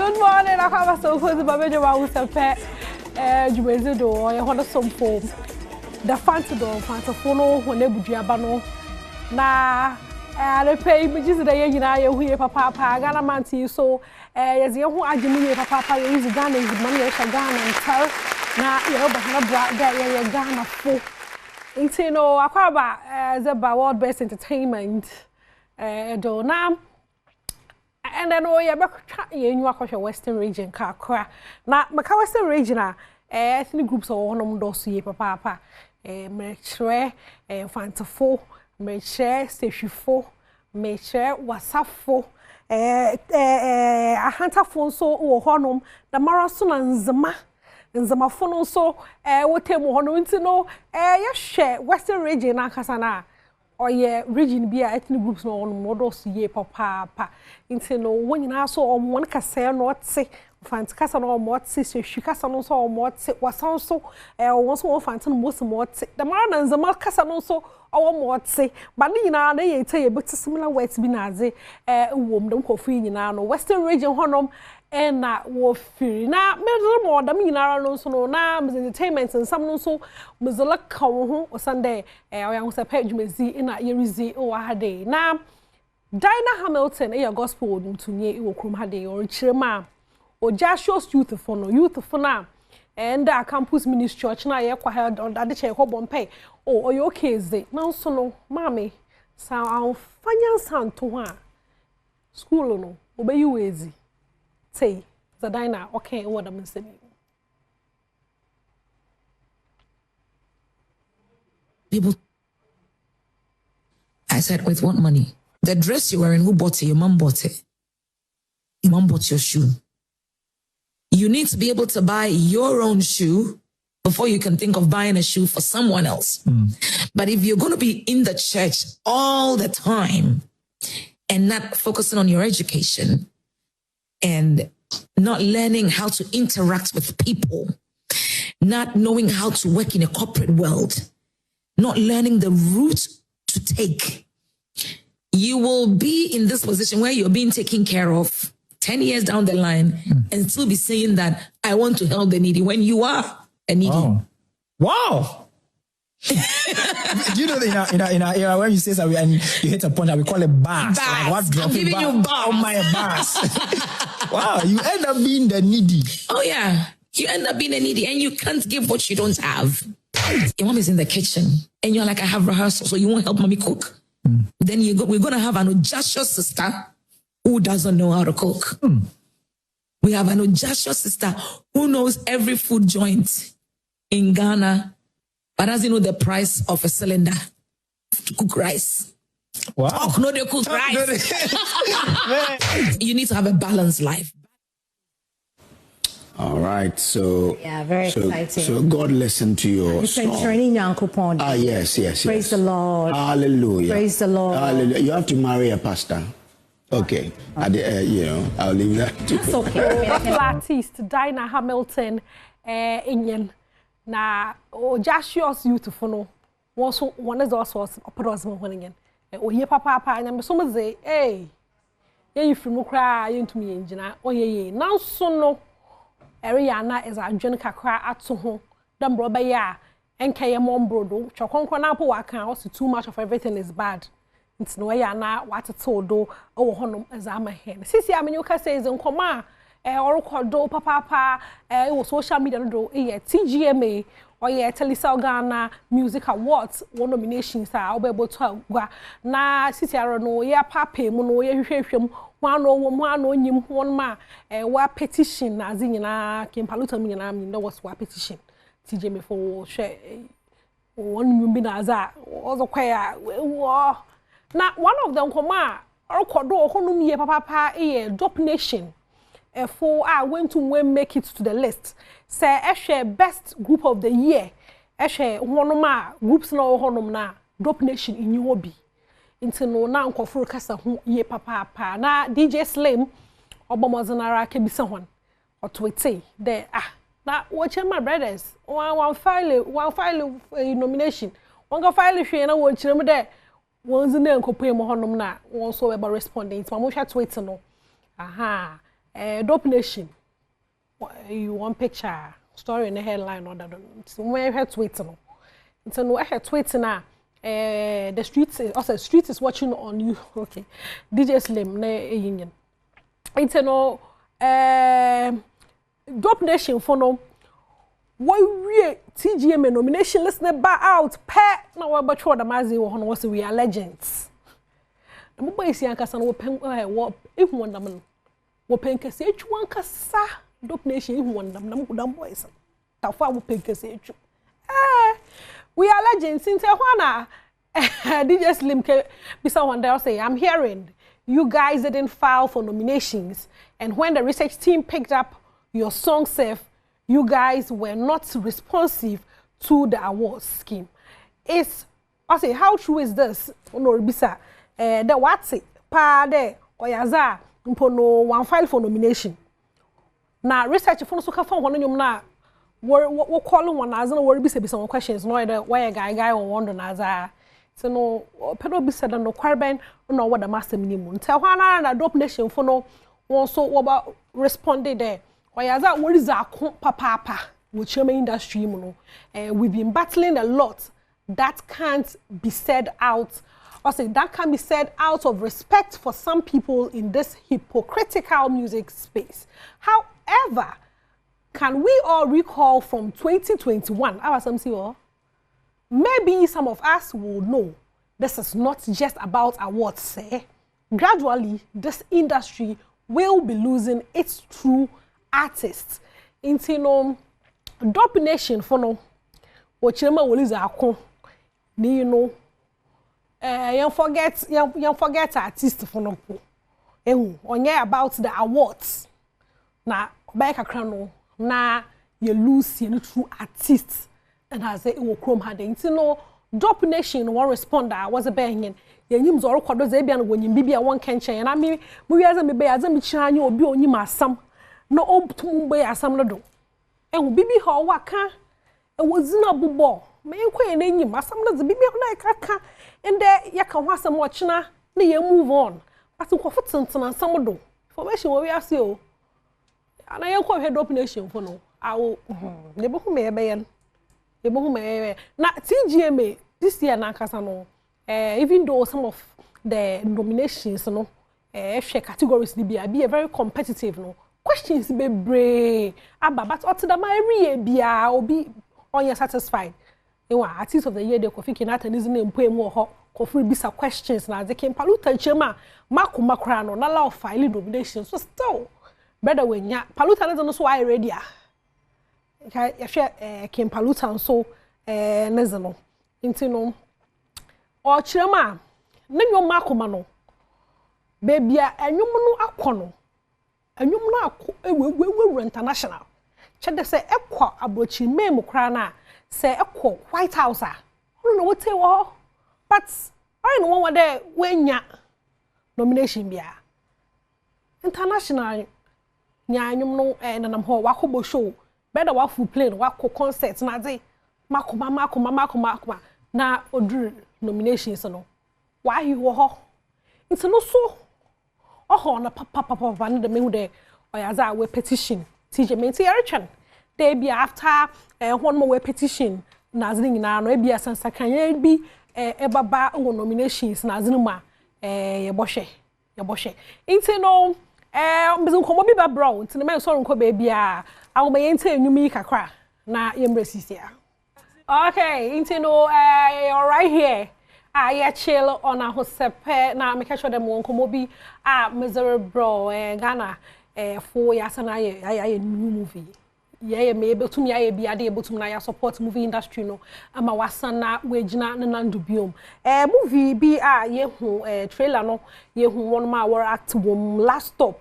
Good morning. I have so close to Badwam Ahosepe. Jumezi do. I want some form. The fancy do. Fancy phone. When they buy abano. Na. I pay images that you know we papa Ghana man so. Yes, you who ajimi papa use Ghana is money I Ghana and tell. Na you know but na bra there you Ghana for. Into no akwaba the World Best Entertainment. Do na. And then oh yeah, back you across your Western region, Kakra. Now, my Western region, ethnic groups are one of those ye papa, Metre, Fantafo, Metre, Steshifo, Metre, Wasafo, a hunter phone so or honum, the marathon and Zama phone so, what table honum to know, yes, share Western region, Akasana. Or yeah, region be ethnic groups no on models ye papa. Into no when you so on one case not say fancy cassa no more sister, she cassa no so more was also once more fancy most more the man and the marcassa no so our more say, but you know they tell you but similar words be nazi woman coffee in no Western region honum. And na wo firi na me more da me nyinara no so no na entertainment and some no so muzula ka wo ho osande Ahosepe dwumezi na yerizi o ha dey na Dina Hamilton e gospel ntunye e wo krom ha dey o chirema o Joshua youth for na and campus ministry church na ye kwa held on ade che ko bompe o oyo keze na so no mame sa awfanya santo ha school no obeyi wezi say Zadina, okay, what I'm saying. People, I said, with what money? The dress you're wearing, who bought it? Your mom bought it. Your mom bought your shoe. You need to be able to buy your own shoe before you can think of buying a shoe for someone else. But if you're going to be in the church all the time and not focusing on your education, and not learning how to interact with people, not knowing how to work in a corporate world, not learning the route to take, you will be in this position where you're being taken care of 10 years down the line and still be saying that I want to help the needy when you are a needy. Wow. Do you know that when you say something and you hit a point that we call it bars? Like what I'm giving you bars. Oh my bars. Wow, you end up being the needy. Oh yeah, you end up being a needy and you can't give what you don't have. Your mom is in the kitchen and you're like, I have rehearsal, so you won't help mommy cook. Then we're going to have an Joshua sister who doesn't know how to cook. We have an Joshua sister who knows every food joint in Ghana, but doesn't know the price of a cylinder to cook rice. Wow. Oh, no, they cook rice. You need to have a balanced life. All right, so yeah, very exciting. So God listened to your song. Ah, yes. Praise the Lord. Hallelujah. Praise the Lord. Hallelujah. You have to marry a pastor. Okay. I'll leave that to That's okay. Artist Dina Hamilton Indian. Na Joshua's youth no one is also opposite one again. O ye papa and so much say, hey, you from cry into me engine. Oh ye now so no Ariana is a journey cry at so home. Dumb brother ya and kay mom brodo. Chokon na po can also too much of everything is bad. It's no ya na what it's all do oh honum as I'm a hen. Sisi I mean you can say is in coma. Or do papa social media do TGMA or Telesal Ghana Music Awards one nominations are able to na sisi no ya papa mu no ya hwehwehwem one no nyim one ma wa petition na zinyina Kim Paluta nyina mi no was wa petition TGMA for share one bi na za also kwaya na one of them koma or kodo honum ye papa Dopenation. For I went to make it to the list. Say, share best group of the year. Share one of my groups now honum na Dopenation in your be. Into no now for kasa hu ye papa na DJ Slim Obamazanara kebisa one or tweety there na watching my brothers one file a nomination one go file she na watch them there one's name ko pay mo honum na one so about responding to my tweet no aha Dopenation. You want picture story in the headline or that. So when I tweet no. So no, I had tweet now. The street is watching on you. Okay, DJ Slim ne union. It's no Dopenation for no. Why we TGMA nomination listen back out pet now we but the mazi was we are legends. The boy is young person will pen what if one them will pen case each one cassa Dopenation if one them boys. How far will pen case each. We are legends since Juana. DJ Slim be someone there say I'm hearing you guys didn't file for nominations and when the research team picked up your song safe you guys were not responsive to the awards scheme. It's, I say, how true is this? No, bisa. The what's it? Pa de oyaza mpono one file for nomination. Now research for no so kafa one nyom na we calling one as no worry bisa some questions no the why a guy on one na so no pedo bisa dan no kwarben no what the master minimum. Tell one na Dopenation for no one so responded there. What is our papa with TGMA industry, we've been battling a lot that can't be said out. I say that can be said out of respect for some people in this hypocritical music space. However, can we all recall from 2021? Maybe some of us will know this is not just about awards. Say, gradually, this industry will be losing its true artists. Into Dopenation for no what TGMA will is akon you know you forget artists for no onye about the awards na back akrano na you lose your true artists and has it will chrome had into no Dopenation one responder was a banging yenyim zo record ze bia no wonyim bibia won kenchen na me wiaza me be yaza me chiranyo obi onyim asam no obtum be asam no do ehu bibi ho waka e wozina bubo me nkwe na nyim asam no ze bibi na kaka ende yaka ho asam wo chena na ye move on but ko futenten asam do information wo wi ase o ana ye ko hwe Dopenation for no awo ne bo hu me ebe yen e bo hu me na TGMA this year na kasa no even though some of the nominations no categories be very competitive no questions be brave but other every year bia obi on satisfied artist of the year they coffee kinata is name poem ho coffee bisa questions na they can Paluta chema Makoma kra no na law file nominations so still better when ya Paluta no so I ready ya share can Paluta so nezano into no or chema nenyo Makoma no baby enwum no akono enwum no akọ ewe international chede se ekọ abrochi mem kra na se ekọ White House no what say wo but I no one there wenya nomination bia international nya enwum no nanam ho wakobo show better wa full plane wako concert na dey Makoma na odru nominations no why you ho it's no so na papa na de me de oyaza we petition TGMA TRChan they be after one more petition na azini na no e bia sansa kan bi baba wo nominations na azini ma ye bohwe inti no mbizin komo bi ba bro inti me so nko ba bia awo me yente enwumi kakra na ye mresisia okay inti no right here I chill on Ahosepe na make sure them won komo bi miserable Ghana 4 years na I new movie yeah me able to me I be able to na support movie industry no ama wasana wegina na nandu biom movie bi ye hu trailer no ye hu one ma war act wom last stop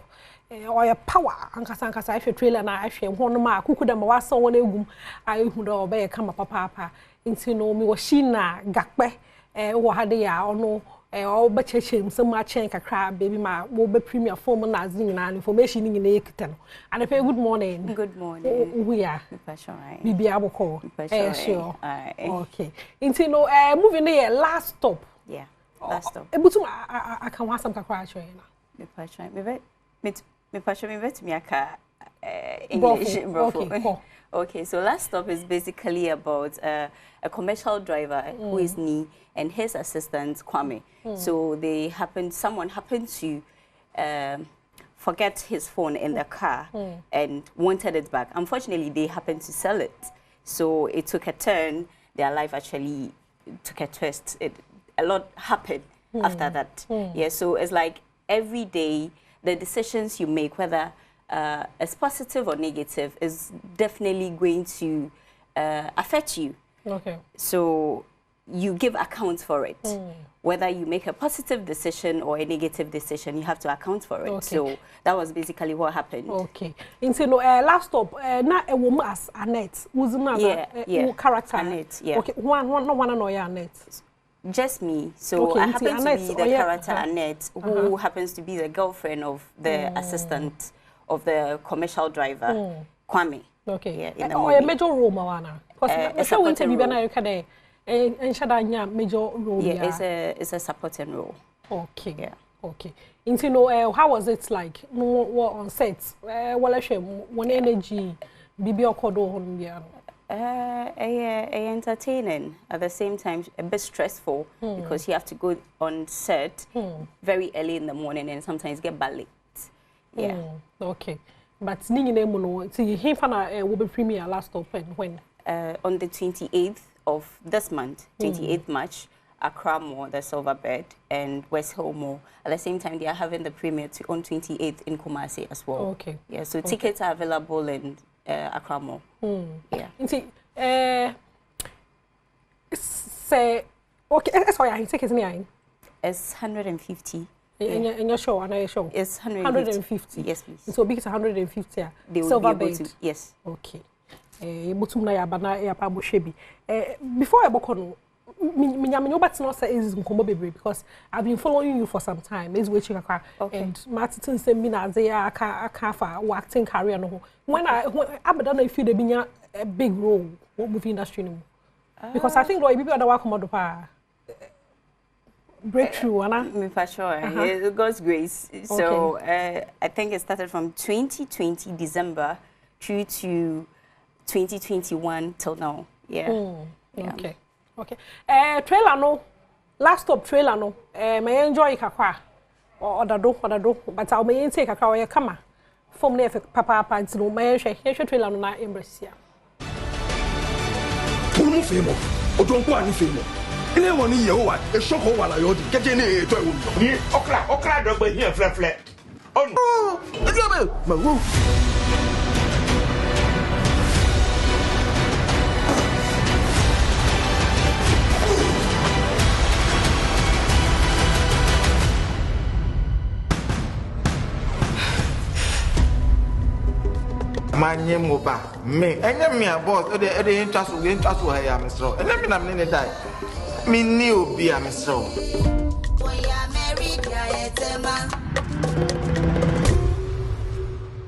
or power ankasa I trailer na I hwe one ma kukuda ma wasa won egum I hu do obey kama papa inti no mi wo shina gakpe wo hade ya ono o ba chechem some ma chen kakra baby ma wo be premier form na azin na information ni na yekita no and good morning we are right bibi aboko sure okay inti no movie na last stop last stop ebutum aka wasam kakra achwe na me Me passion me bet me English. Okay. Okay, so last stop is basically about a commercial driver who is Ni and his assistant Kwame. So someone happened to forget his phone in the car and wanted it back. Unfortunately, they happened to sell it. So it took a turn. Their life actually took a twist. A lot happened after that. Yeah, so it's like every day, the decisions you make, whether it's positive or negative, is definitely going to affect you. Okay. So you give account for it. Whether you make a positive decision or a negative decision, you have to account for it. Okay. So that was basically what happened. Okay. Into last stop, not a woman as Annette, who's another character. Annette, yeah. Okay, one annoy Annette. Just me. So okay, I happen to Annette, be the character Annette, who happens to be the girlfriend of the assistant of the commercial driver, Kwame. Okay. Yeah, A major role, Mawana. A supporting role. Major role. Yeah, it's a supporting role. Okay. Yeah. Okay. Into how was it like? No, on set. One energy, Bibi Okodo on entertaining, at the same time a bit stressful because you have to go on set very early in the morning and sometimes get back late. Yeah. Okay. But Ningi Nemuno, see him will be premiere last open when? On the 28th of this month, 28th March, Accra Mall, the Silver Bed, and West Hill Mall. At the same time, they are having the premiere on 28th in Kumasi as well. Okay. Yeah, so tickets are available in Accra Mall. Yeah. See, say, okay, that's why I take it near. It's 150. In your show, another show? It's 150. Yes, please. So big is 150. They will Silver be able Bed. to, yes. Okay. Mutumna ya bana ya pa Boshebi. Before I bokono, me say is nkombo bebre because I've been following you for some time. Is we chika and Martin send me na ze aka fa acting career no. When I don't know if you dey a big role what movie industry no. Because I think people other work come pa breakthrough ana me for sure. It's God's grace. So I think it started from 2020 December through to 2021 till now. Yeah. Yeah. Okay. Trailer no. Last stop trailer no. May enjoy kakwa. Or do. But I may take kakwa ya kama. From there papa pants no may share trailer no na embrace ya. Punu femo. Odonko ani femo. Ile woni ye o wa e shoko wa la yo di. Keje ni e to e wo. Ni okra dogba here fle. Oh no. Ejo me. Ma Manye moba me enye me a boss e dey intwaso ya mesro enye me na me ne dai me ni obi a mesro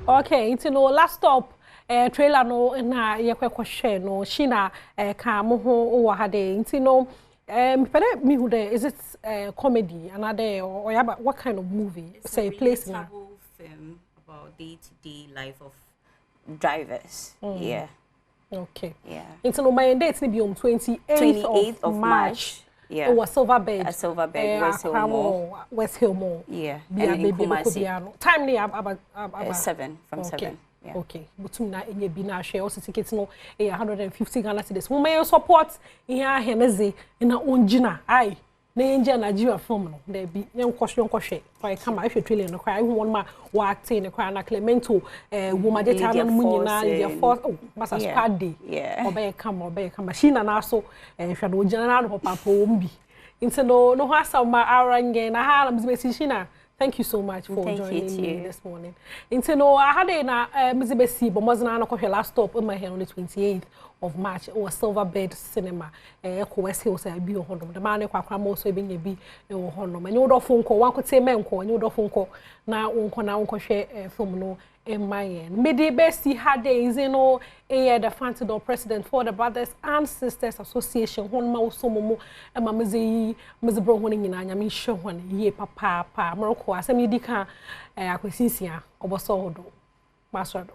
Okay, it's no last stop trailer no na ye kwekwo no shina ka mo ho o ha dey it's no pere me who there is it comedy another or what kind of movie it's say a place na film about day-to-day life of drivers. Yeah. Okay. Yeah. Into no my date be on 28th of March. Yeah. It was Silver Bed. A Silver Bed, West Hill Mall. Yeah. And in Kumasi. Time ni about 7 from 7. Yeah. Okay. Butum na enye bi na share also tickets no 150 Ghana cedis. Mo may support here heneze na onjina. Ai. Na enje Nigeria film no. There be yon kwhwe. Why come I should trailer no cry. I want ma wa acting no cry na Clemento woman dey tell mu nyina their force masa squad day. Yeah. Obey come. She na na so hwe no general no papa ombi. Into no hasa ma arange na ha na mzibesi shina. Thank you so much for joining me this morning. Into no I had na mzibesi but was na no last stop in my hair on the 28th of March or Silver Bed Cinema ko West Hills bi o honom the man kwa mo so bi nya bi o honom enye do phone call wan ko te men ko enye do phone call na wonko hwe film no in my end mede besti had days the Fantidor president for the Brothers and Sisters Association hon ma so momo e ma mezi bro hon nyina nya me hwe hon ye papa moroko asem yidi ka akwesisia oboso hodo masado